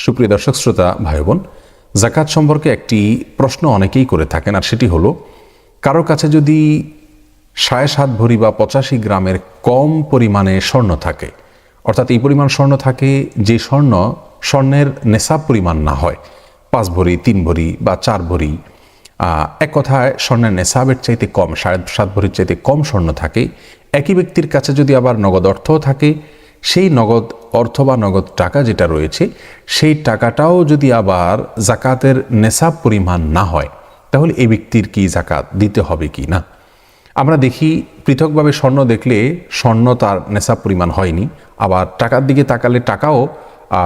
সুপ্রিয় দর্শক শ্রোতা ভাই বোন, যাকাত সম্পর্কে একটি প্রশ্ন অনেকেই করে থাকেন, আর সেটি হলো কারোর কাছে যদি 7.5 ভরি বা 85 গ্রামের কম পরিমাণে স্বর্ণ থাকে, অর্থাৎ এই পরিমাণ স্বর্ণ থাকে যে স্বর্ণের নেশাব পরিমাণ না হয়, 5 ভরি, 3 ভরি বা 4 ভরি, এক কথায় স্বর্ণের নেশাবের চাইতে কম, 7.5 ভরির চাইতে কম স্বর্ণ থাকে। একই ব্যক্তির কাছে যদি আবার নগদ অর্থও থাকে, সেই নগদ অর্থ বা নগদ টাকা যেটা রয়েছে সেই টাকাটাও যদি আবার জাকাতের নেশাব পরিমাণ না হয়, তাহলে এই ব্যক্তির কি জাকাত দিতে হবে কি না? আমরা দেখি পৃথকভাবে স্বর্ণ দেখলে স্বর্ণ তার নেশাব পরিমাণ হয়নি, আবার টাকার দিকে তাকালে টাকাও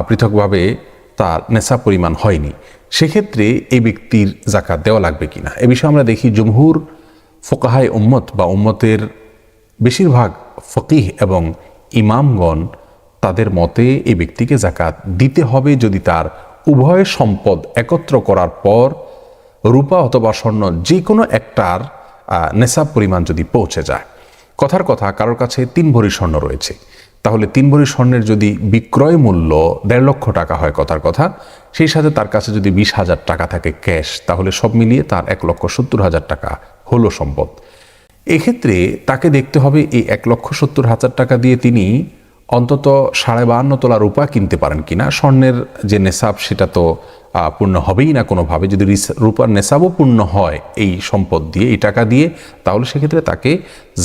পৃথকভাবে তার নেশাব পরিমাণ হয়নি। সেক্ষেত্রে এই ব্যক্তির জাকাত দেওয়া লাগবে কিনা এ বিষয়ে আমরা দেখি জমহুর ফোকাহায়ে উম্মত বা উম্মতের বেশিরভাগ ফকিহ এবং ইমামগণ তাদের মতে এই ব্যক্তিকে জাকাত দিতে হবে যদি তার উভয় সম্পদ একত্র করার পর রূপা অথবা স্বর্ণ যে কোনো একটার নেশাব পরিমাণ যদি পৌঁছে যায়। কথার কথা, কারোর কাছে 3 ভরি স্বর্ণ রয়েছে, তাহলে 3 ভরি স্বর্ণের যদি বিক্রয় মূল্য 1.5 লক্ষ টাকা হয় কথার কথা, সেই সাথে তার কাছে যদি 20,000 টাকা থাকে ক্যাশ, তাহলে সব মিলিয়ে তার 1,70,000 টাকা হলো সম্পদ। এক্ষেত্রে তাকে দেখতে হবে এই 1,70,000 টাকা দিয়ে তিনি অন্তত 52.5 তোলা রূপা কিনতে পারেন কিনা। স্বর্ণের যে নেশাব সেটা তো পূর্ণ হবেই না কোনোভাবে। যদি রূপার নেশাবও পূর্ণ হয় এই সম্পদ দিয়ে, এই টাকা দিয়ে, তাহলে সেক্ষেত্রে তাকে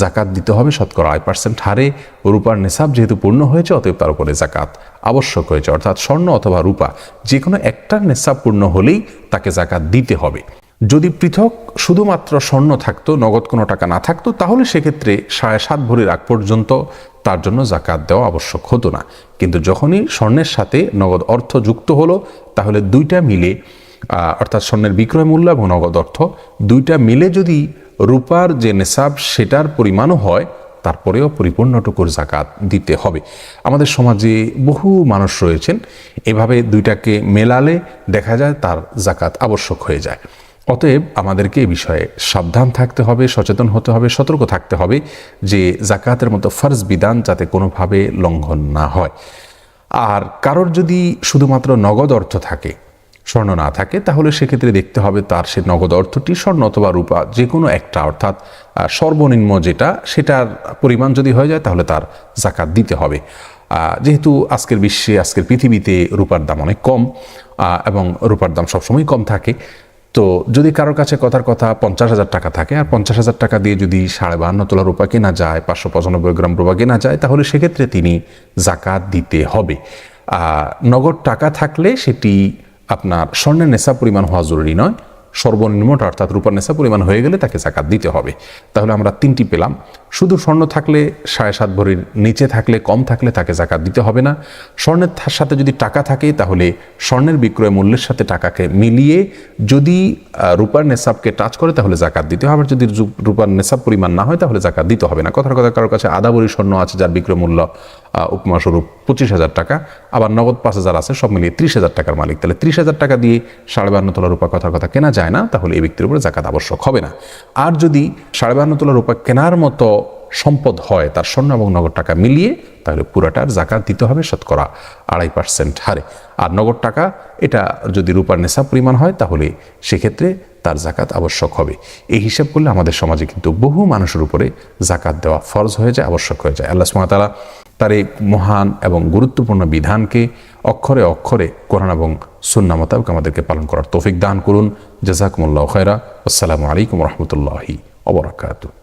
জাকাত দিতে হবে শতকরা 8% হারে। রূপার নেশাব যেহেতু পূর্ণ হয়েছে, অতএব তার উপরে জাকাত আবশ্যক হয়েছে, অর্থাৎ স্বর্ণ অথবা রূপা যে কোনো একটার নেশাব পূর্ণ হলেই তাকে জাকাত দিতে হবে। যদি পৃথক শুধুমাত্র স্বর্ণ থাকতো, নগদ কোনো টাকা না থাকতো, তাহলে সেক্ষেত্রে 7.5 ভরির আগ পর্যন্ত তার জন্য জাকাত দেওয়া আবশ্যক হতো না। কিন্তু যখনই স্বর্ণের সাথে নগদ অর্থ যুক্ত হলো, তাহলে দুইটা মিলে, অর্থাৎ স্বর্ণের বিক্রয় মূল্য এবং নগদ অর্থ দুইটা মিলে যদি রূপার যে নেশাব সেটার পরিমাণও হয়, তারপরেও পরিপূর্ণটুকুর জাকাত দিতে হবে। আমাদের সমাজে বহু মানুষ রয়েছেন এভাবে দুইটাকে মেলালে দেখা যায় তার জাকাত আবশ্যক হয়ে যায়। অতএব আমাদেরকে এই বিষয়ে সাবধান থাকতে হবে, সচেতন হতে হবে, সতর্ক থাকতে হবে যে জাকাতের মতো ফরজ বিধান যাতে কোনোভাবে লঙ্ঘন না হয়। আর কারোর যদি শুধুমাত্র নগদ অর্থ থাকে, স্বর্ণ না থাকে, তাহলে সেক্ষেত্রে দেখতে হবে তার সে নগদ অর্থটি স্বর্ণ অথবা রূপা যে কোনো একটা, অর্থাৎ সর্বনিম্ন যেটা, সেটার পরিমাণ যদি হয়ে যায় তাহলে তার জাকাত দিতে হবে। যেহেতু আজকের বিশ্বে, আজকের পৃথিবীতে রূপার দাম অনেক কম এবং রূপার দাম সবসময় কম থাকে, তো যদি কারোর কাছে কথার কথা 50,000 টাকা থাকে, আর 50,000 টাকা দিয়ে যদি 52.5 তোলা রূপা কেনা যায়, 595 গ্রাম রূপা কেনা যায়, তাহলে সেক্ষেত্রে তিনি জাকাত দিতে হবে। নগদ টাকা থাকলে সেটি আপনার স্বর্ণের নেশাব পরিমাণ হওয়া জরুরি নয়, সর্বনিম্নটা অর্থাৎ রূপার নেশাব পরিমাণ হয়ে গেলে তাকে জাকাত দিতে হবে। তাহলে আমরা 3টি পেলাম। শুধু স্বর্ণ থাকলে, 7.5 ভরির নিচে থাকলে, কম থাকলে তাকে জাকাত দিতে হবে না। স্বর্ণের সাথে যদি টাকা থাকে, তাহলে স্বর্ণের বিক্রয় মূল্যের সাথে টাকাকে মিলিয়ে যদি রূপার নেশাবকে টাচ করে তাহলে জাকাত দিতে হবে। যদি রূপার নেশাব পরিমাণ না হয় তাহলে জাকাত দিতে হবে না। কথার কথা, কারোর কাছে আধা ভরি স্বর্ণ আছে যার বিক্রয় মূল্য উপমাস্বরূপ 25,000 টাকা, আবার নগদ 5,000 আছে, সব মিলিয়ে 30,000 টাকার মালিক, তাহলে 30,000 টাকা দিয়ে 52.5 তোলা রূপা কথার কথা কেনা যায় না, তাহলে এই ব্যক্তির উপরে জাকাত আবশ্যক হবে না। আর যদি 52.5 তোলা রূপা কেনার মতো সম্পদ হয় তার স্বর্ণ এবং নগদ টাকা মিলিয়ে, তাহলে পুরাটার জাকাত দিতে হবে শতকরা 2.5% হারে। আর নগদ টাকা এটা যদি রূপার নেশাব পরিমাণ হয়, তাহলে সেক্ষেত্রে তার জাকাত আবশ্যক হবে। এই হিসাব করলে আমাদের সমাজে কিন্তু বহু মানুষের উপরে জাকাত দেওয়া ফরজ হয়ে যায়, আবশ্যক হয়ে যায়। আল্লাহ সুবহানাহু ওয়া তাআলা তার এই মহান এবং গুরুত্বপূর্ণ বিধানকে অক্ষরে অক্ষরে কোরআন এবং সুন্নাহ মোতাবেক আমাদেরকে পালন করার তৌফিক দান করুন। জাযাকুমুল্লাহু খায়রা। আসসালামু আলাইকুম ওয়া রাহমাতুল্লাহি ওয়া বারাকাতুহু।